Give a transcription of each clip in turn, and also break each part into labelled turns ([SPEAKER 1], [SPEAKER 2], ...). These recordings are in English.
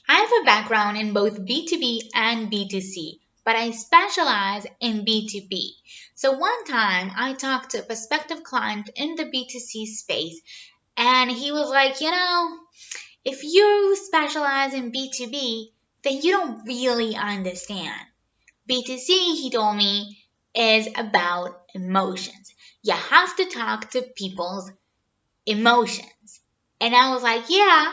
[SPEAKER 1] I have a background in both B2B and B2C, but I specialize in B2B. So one time I talked to a prospective client in the B2C space, and he was like, if you specialize in B2B, then you don't really understand. B2C, he told me, is about emotions. You have to talk to people's emotions. And I was like, yeah,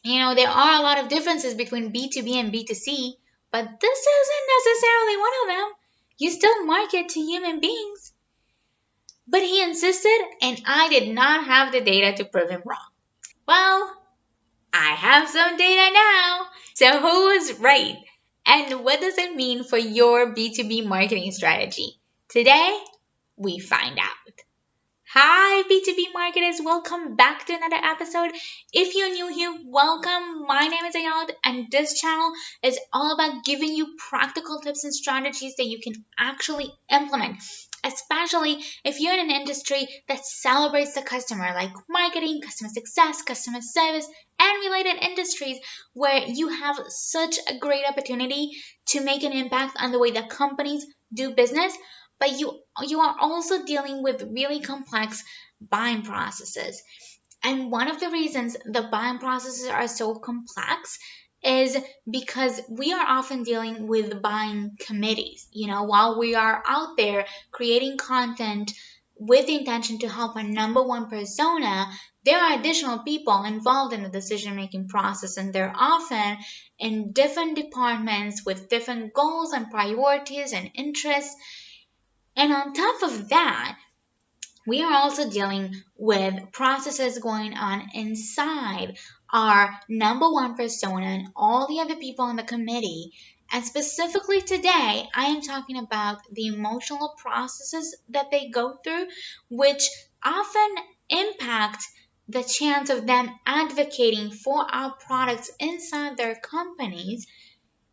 [SPEAKER 1] there are a lot of differences between B2B and B2C, but this isn't necessarily one of them. You still market to human beings. But he insisted, and I did not have the data to prove him wrong. Well, I have some data now. So who was right? And what does it mean for your B2B marketing strategy? Today, we find out. Hi, B2B marketers. Welcome back to another episode. If you're new here, welcome. My name is Ayad, and this channel is all about giving you practical tips and strategies that you can actually implement, especially if you're in an industry that celebrates the customer, like marketing, customer success, customer service, and related industries where you have such a great opportunity to make an impact on the way that companies do business, but you are also dealing with really complex buying processes. And one of the reasons the buying processes are so complex is because we are often dealing with buying committees. While we are out there creating content with the intention to help our number one persona, there are additional people involved in the decision making process, and they're often in different departments with different goals and priorities and interests. And on top of that, we are also dealing with processes going on inside our number one persona and all the other people in the committee. And specifically today, I am talking about the emotional processes that they go through, which often impact the chance of them advocating for our products inside their companies,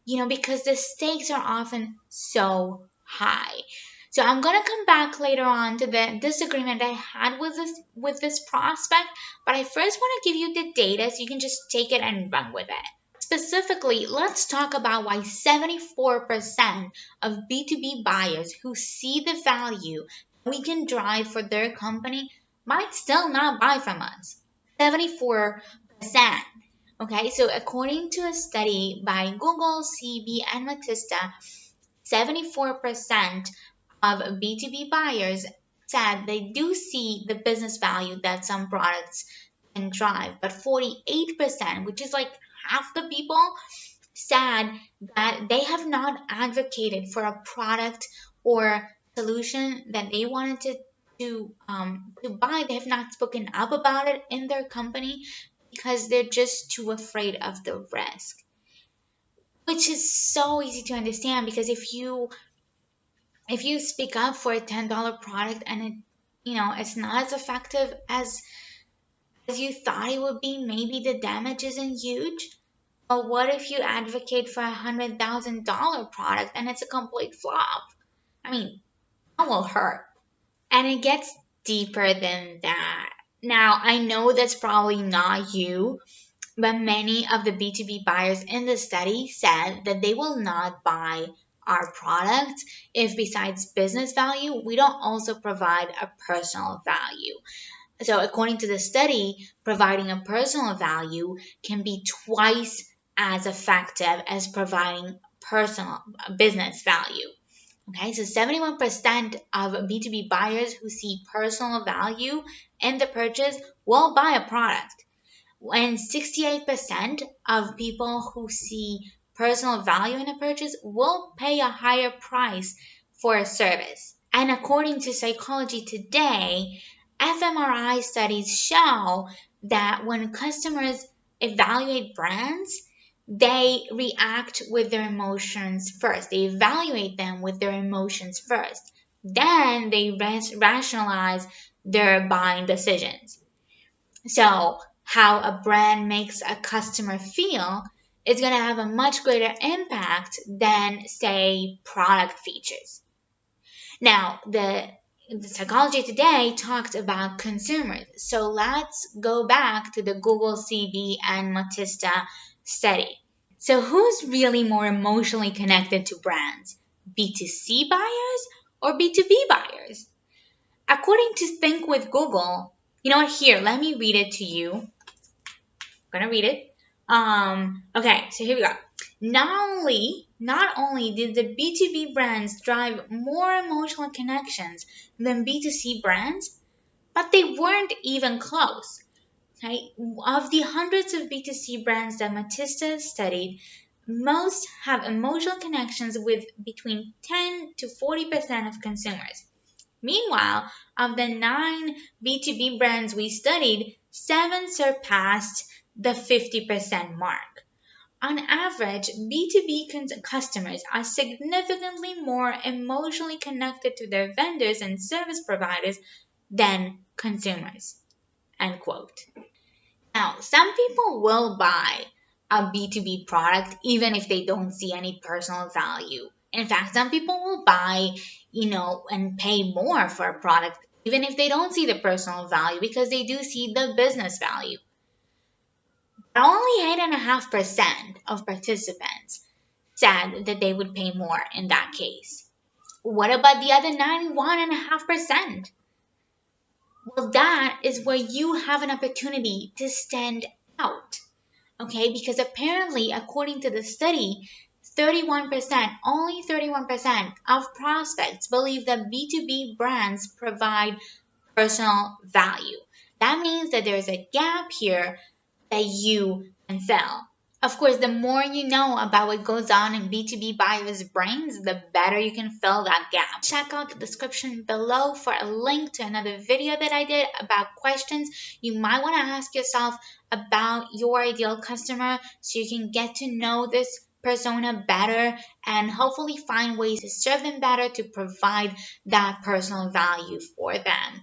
[SPEAKER 1] because the stakes are often so high. So I'm gonna come back later on to the disagreement I had with this prospect, but I first want to give you the data so you can just take it and run with it. Specifically, let's talk about why 74% of B2B buyers who see the value we can drive for their company might still not buy from us. 74%. Okay, so according to a study by Google, CEB, and Matista, 74% of B2B buyers said they do see the business value that some products can drive, but 48%, which is like half the people, said that they have not advocated for a product or solution that they wanted to buy. They have not spoken up about it in their company because they're just too afraid of the risk, which is so easy to understand. Because if you speak up for a $10 product and it's not as effective as you thought it would be, maybe the damage isn't huge. But what if you advocate for $100,000 product and it's a complete flop? I mean, that will hurt. And it gets deeper than that. Now, I know that's probably not you, but many of the B2B buyers in the study said that they will not buy our product if, besides business value, we don't also provide a personal value. So, according to the study, providing a personal value can be twice as effective as providing personal business value. Okay, so 71% of B2B buyers who see personal value in the purchase will buy a product, and 68% of people who see personal value in a purchase will pay a higher price for a service. And according to Psychology Today, fMRI studies show that when customers evaluate brands, they react with their emotions first. They evaluate them with their emotions first. Then they rationalize their buying decisions. So, how a brand makes a customer feel is going to have a much greater impact than, say, product features. Now, the Psychology Today talked about consumers. So let's go back to the Google CB and Matista study. So who's really more emotionally connected to brands? B2C buyers or B2B buyers? According to Think with Google, you know what? Here, let me read it to you. I'm gonna read it. Okay, so here we go. Not only did the B2B brands drive more emotional connections than B2C brands, but they weren't even close. Okay? Of the hundreds of B2C brands that Matista studied, most have emotional connections with between 10 to 40% of consumers. Meanwhile, of the 9 B2B brands we studied, 7 surpassed the 50% mark. On average, B2B customers are significantly more emotionally connected to their vendors and service providers than consumers. End quote. Now, some people will buy a B2B product even if they don't see any personal value. In fact, some people will buy, and pay more for a product even if they don't see the personal value because they do see the business value. But only 8.5% of participants said that they would pay more in that case. What about the other 91.5%? Well, that is where you have an opportunity to stand out. Okay, because apparently, according to the study, 31%, only 31% of prospects believe that B2B brands provide personal value. That means that there's a gap here that you can fill. Of course, the more you know about what goes on in B2B buyers' brains, the better you can fill that gap. Check out the description below for a link to another video that I did about questions you might want to ask yourself about your ideal customer so you can get to know this persona better and hopefully find ways to serve them better to provide that personal value for them.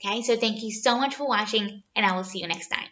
[SPEAKER 1] Okay, so thank you so much for watching, and I will see you next time.